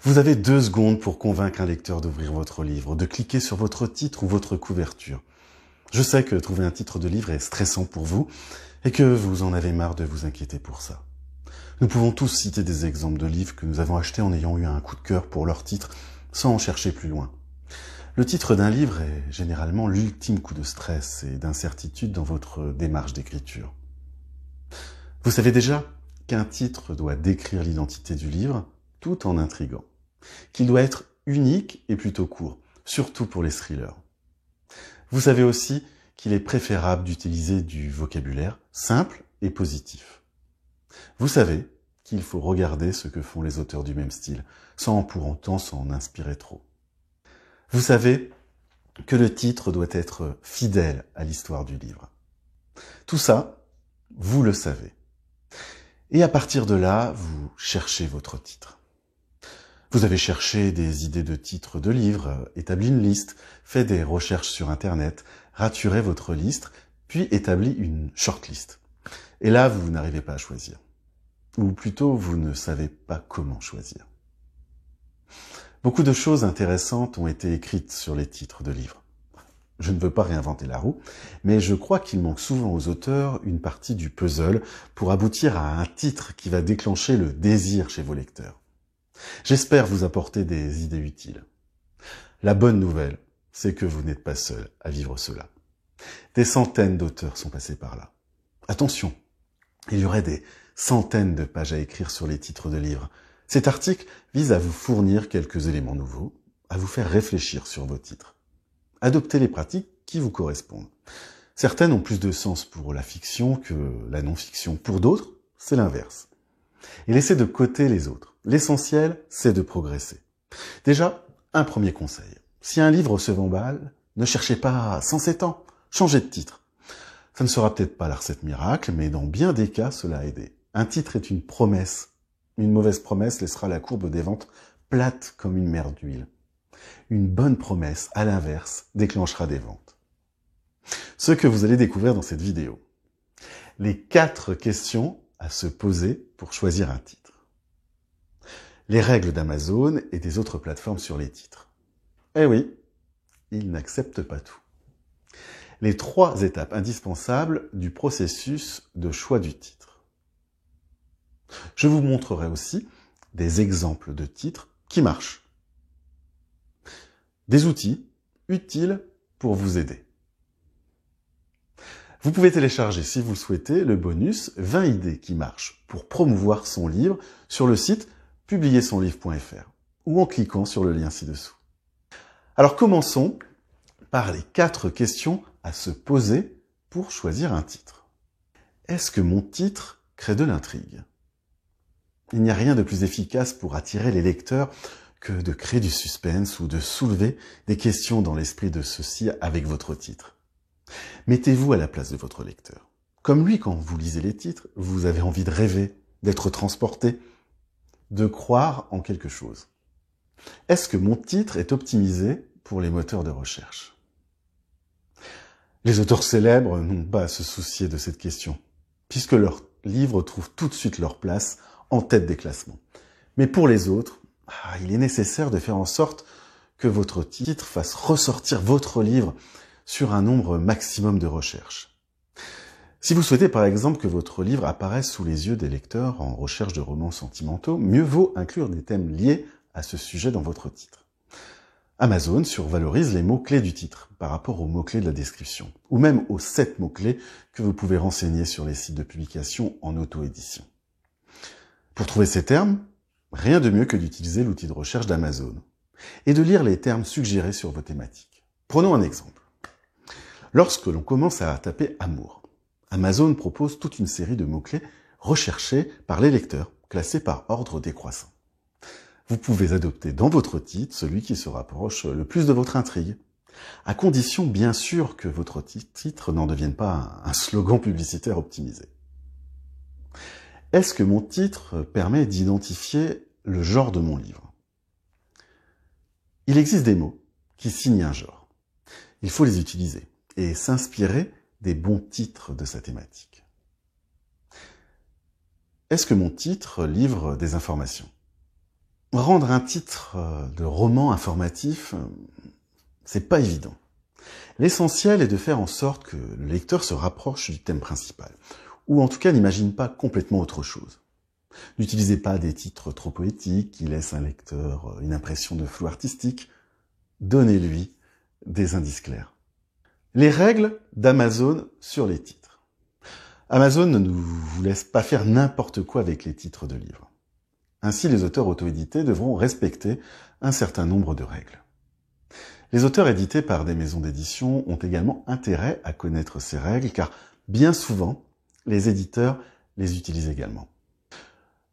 Vous avez 2 secondes pour convaincre un lecteur d'ouvrir votre livre, de cliquer sur votre titre ou votre couverture. Je sais que trouver un titre de livre est stressant pour vous et que vous en avez marre de vous inquiéter pour ça. Nous pouvons tous citer des exemples de livres que nous avons achetés en ayant eu un coup de cœur pour leur titre sans en chercher plus loin. Le titre d'un livre est généralement l'ultime coup de stress et d'incertitude dans votre démarche d'écriture. Vous savez déjà qu'un titre doit décrire l'identité du livre tout en intriguant, qu'il doit être unique et plutôt court, surtout pour les thrillers. Vous savez aussi qu'il est préférable d'utiliser du vocabulaire simple et positif. Vous savez qu'il faut regarder ce que font les auteurs du même style, sans pour autant s'en inspirer trop. Vous savez que le titre doit être fidèle à l'histoire du livre. Tout ça, vous le savez. Et à partir de là, vous cherchez votre titre. Vous avez cherché des idées de titres de livres, établi une liste, fait des recherches sur Internet, raturé votre liste, puis établi une shortlist. Et là, vous n'arrivez pas à choisir. Ou plutôt, vous ne savez pas comment choisir. Beaucoup de choses intéressantes ont été écrites sur les titres de livres. Je ne veux pas réinventer la roue, mais je crois qu'il manque souvent aux auteurs une partie du puzzle pour aboutir à un titre qui va déclencher le désir chez vos lecteurs. J'espère vous apporter des idées utiles. La bonne nouvelle, c'est que vous n'êtes pas seul à vivre cela. Des centaines d'auteurs sont passés par là. Attention, il y aurait des centaines de pages à écrire sur les titres de livres. Cet article vise à vous fournir quelques éléments nouveaux, à vous faire réfléchir sur vos titres. Adoptez les pratiques qui vous correspondent. Certaines ont plus de sens pour la fiction que la non-fiction. Pour d'autres, c'est l'inverse. Et laissez de côté les autres. L'essentiel, c'est de progresser. Déjà, un premier conseil. Si un livre se vend mal, ne cherchez pas 107 ans. Changez de titre. Ça ne sera peut-être pas la recette miracle, mais dans bien des cas, cela a aidé. Un titre est une promesse. Une mauvaise promesse laissera la courbe des ventes plate comme une mer d'huile. Une bonne promesse, à l'inverse, déclenchera des ventes. Ce que vous allez découvrir dans cette vidéo. Les 4 questions à se poser pour choisir un titre. Les règles d'Amazon et des autres plateformes sur les titres. Eh oui, ils n'acceptent pas tout. Les 3 étapes indispensables du processus de choix du titre. Je vous montrerai aussi des exemples de titres qui marchent. Des outils utiles pour vous aider. Vous pouvez télécharger, si vous le souhaitez, le bonus 20 idées qui marchent pour promouvoir son livre sur le site publiersonlivre.fr ou en cliquant sur le lien ci-dessous. Alors commençons par les 4 questions à se poser pour choisir un titre. Est-ce que mon titre crée de l'intrigue ? Il n'y a rien de plus efficace pour attirer les lecteurs que de créer du suspense ou de soulever des questions dans l'esprit de ceux-ci avec votre titre. Mettez-vous à la place de votre lecteur. Comme lui, quand vous lisez les titres, vous avez envie de rêver, d'être transporté, de croire en quelque chose. Est-ce que mon titre est optimisé pour les moteurs de recherche ? Les auteurs célèbres n'ont pas à se soucier de cette question, puisque leurs livres trouvent tout de suite leur place en tête des classements. Mais pour les autres, il est nécessaire de faire en sorte que votre titre fasse ressortir votre livre sur un nombre maximum de recherches. Si vous souhaitez par exemple que votre livre apparaisse sous les yeux des lecteurs en recherche de romans sentimentaux, mieux vaut inclure des thèmes liés à ce sujet dans votre titre. Amazon survalorise les mots-clés du titre par rapport aux mots-clés de la description, ou même aux 7 mots-clés que vous pouvez renseigner sur les sites de publication en auto-édition. Pour trouver ces termes, rien de mieux que d'utiliser l'outil de recherche d'Amazon et de lire les termes suggérés sur vos thématiques. Prenons un exemple. Lorsque l'on commence à taper amour, Amazon propose toute une série de mots-clés recherchés par les lecteurs, classés par ordre décroissant. Vous pouvez adopter dans votre titre celui qui se rapproche le plus de votre intrigue, à condition bien sûr que votre titre n'en devienne pas un slogan publicitaire optimisé. Est-ce que mon titre permet d'identifier le genre de mon livre ? Il existe des mots qui signent un genre. Il faut les utiliser et s'inspirer des bons titres de sa thématique. Est-ce que mon titre livre des informations ? Rendre un titre de roman informatif, c'est pas évident. L'essentiel est de faire en sorte que le lecteur se rapproche du thème principal, ou en tout cas n'imagine pas complètement autre chose. N'utilisez pas des titres trop poétiques qui laissent un lecteur une impression de flou artistique. Donnez-lui des indices clairs. Les règles d'Amazon sur les titres. Amazon ne vous laisse pas faire n'importe quoi avec les titres de livres. Ainsi, les auteurs auto-édités devront respecter un certain nombre de règles. Les auteurs édités par des maisons d'édition ont également intérêt à connaître ces règles, car bien souvent, les éditeurs les utilisent également.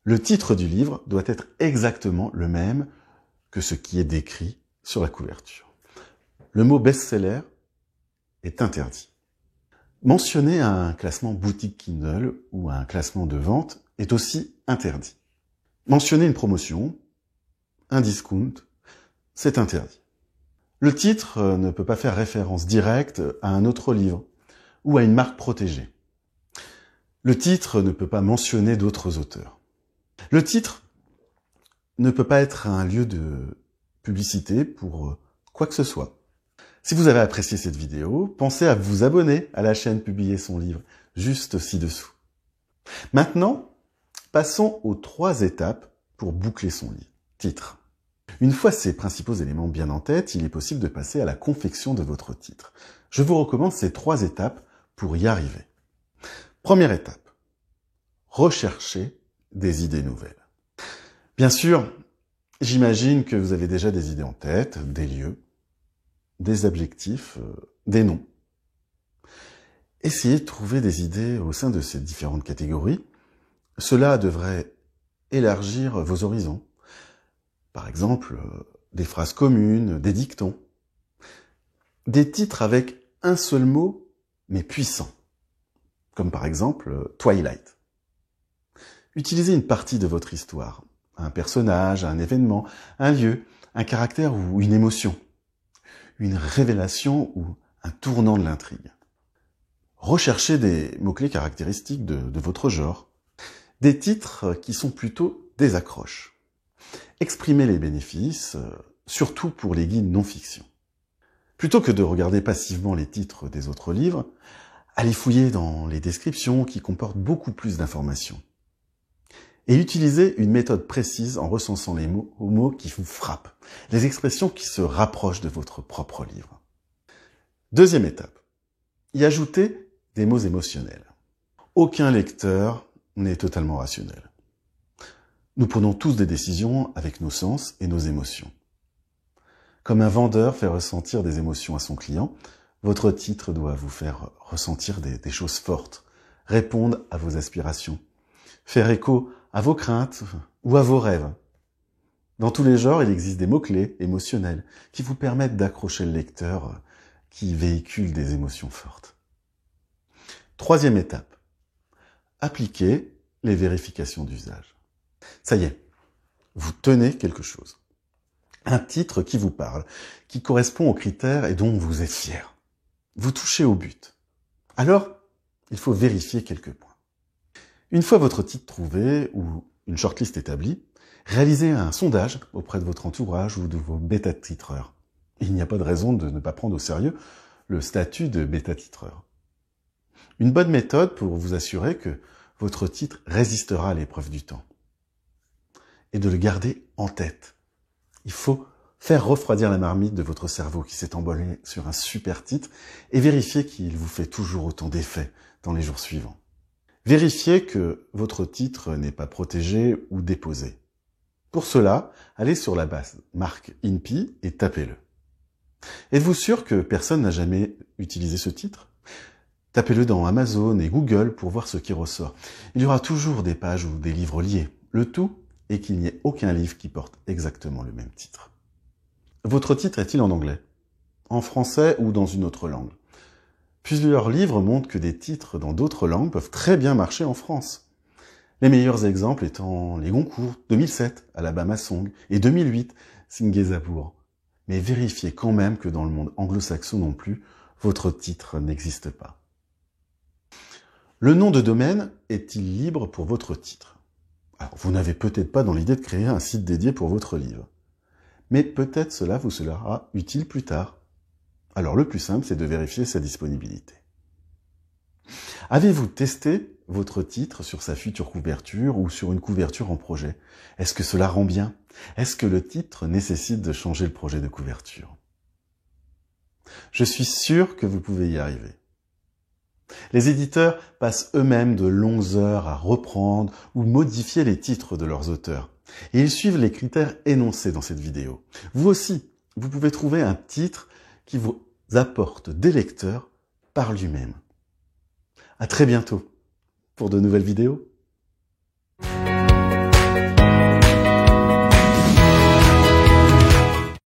Le titre du livre doit être exactement le même que ce qui est décrit sur la couverture. Le mot best-seller est interdit. Mentionner un classement boutique Kindle ou un classement de vente est aussi interdit. Mentionner une promotion, un discount, c'est interdit. Le titre ne peut pas faire référence directe à un autre livre ou à une marque protégée. Le titre ne peut pas mentionner d'autres auteurs. Le titre ne peut pas être un lieu de publicité pour quoi que ce soit. Si vous avez apprécié cette vidéo, pensez à vous abonner à la chaîne Publier son livre, juste ci-dessous. Maintenant, passons aux 3 étapes pour boucler son livre. Titre. Une fois ces principaux éléments bien en tête, il est possible de passer à la confection de votre titre. Je vous recommande ces 3 étapes pour y arriver. Première étape. Rechercher des idées nouvelles. Bien sûr, j'imagine que vous avez déjà des idées en tête, des lieux, des objectifs, des noms. Essayez de trouver des idées au sein de ces différentes catégories. Cela devrait élargir vos horizons. Par exemple, des phrases communes, des dictons. Des titres avec un seul mot, mais puissant. Comme par exemple Twilight. Utilisez une partie de votre histoire. Un personnage, un événement, un lieu, un caractère ou une émotion. Une révélation ou un tournant de l'intrigue. Recherchez des mots-clés caractéristiques de votre genre. Des titres qui sont plutôt des accroches. Exprimez les bénéfices, surtout pour les guides non-fiction. Plutôt que de regarder passivement les titres des autres livres, allez fouiller dans les descriptions qui comportent beaucoup plus d'informations. Et utilisez une méthode précise en recensant les mots qui vous frappent, les expressions qui se rapprochent de votre propre livre. Deuxième étape, y ajouter des mots émotionnels. Aucun lecteur n'est totalement rationnel. Nous prenons tous des décisions avec nos sens et nos émotions. Comme un vendeur fait ressentir des émotions à son client, votre titre doit vous faire ressentir des choses fortes, répondre à vos aspirations, faire écho à vos craintes ou à vos rêves. Dans tous les genres, il existe des mots-clés émotionnels qui vous permettent d'accrocher le lecteur qui véhicule des émotions fortes. Troisième étape, appliquez les vérifications d'usage. Ça y est, vous tenez quelque chose. Un titre qui vous parle, qui correspond aux critères et dont vous êtes fier. Vous touchez au but. Alors, il faut vérifier quelques points. Une fois votre titre trouvé ou une shortlist établie, réalisez un sondage auprès de votre entourage ou de vos bêta-titreurs. Il n'y a pas de raison de ne pas prendre au sérieux le statut de bêta-titreur. Une bonne méthode pour vous assurer que votre titre résistera à l'épreuve du temps. Et de le garder en tête. Il faut faire refroidir la marmite de votre cerveau qui s'est emballé sur un super titre et vérifier qu'il vous fait toujours autant d'effet dans les jours suivants. Vérifiez que votre titre n'est pas protégé ou déposé. Pour cela, allez sur la base marque INPI et tapez-le. Êtes-vous sûr que personne n'a jamais utilisé ce titre? Tapez-le dans Amazon et Google pour voir ce qui ressort. Il y aura toujours des pages ou des livres liés. Le tout est qu'il n'y ait aucun livre qui porte exactement le même titre. Votre titre est-il en anglais, en français ou dans une autre langue? Plusieurs livres montrent que des titres dans d'autres langues peuvent très bien marcher en France. Les meilleurs exemples étant les Goncourt 2007, Alabama Song, et 2008, Singapore. Mais vérifiez quand même que dans le monde anglo-saxon non plus, votre titre n'existe pas. Le nom de domaine est-il libre pour votre titre? Alors, vous n'avez peut-être pas dans l'idée de créer un site dédié pour votre livre. Mais peut-être cela vous sera utile plus tard. Alors le plus simple, c'est de vérifier sa disponibilité. Avez-vous testé votre titre sur sa future couverture ou sur une couverture en projet? Est-ce que cela rend bien? Est-ce que le titre nécessite de changer le projet de couverture? Je suis sûr que vous pouvez y arriver. Les éditeurs passent eux-mêmes de longues heures à reprendre ou modifier les titres de leurs auteurs. Et ils suivent les critères énoncés dans cette vidéo. Vous aussi, vous pouvez trouver un titre qui vous apporte des lecteurs par lui-même. À très bientôt pour de nouvelles vidéos.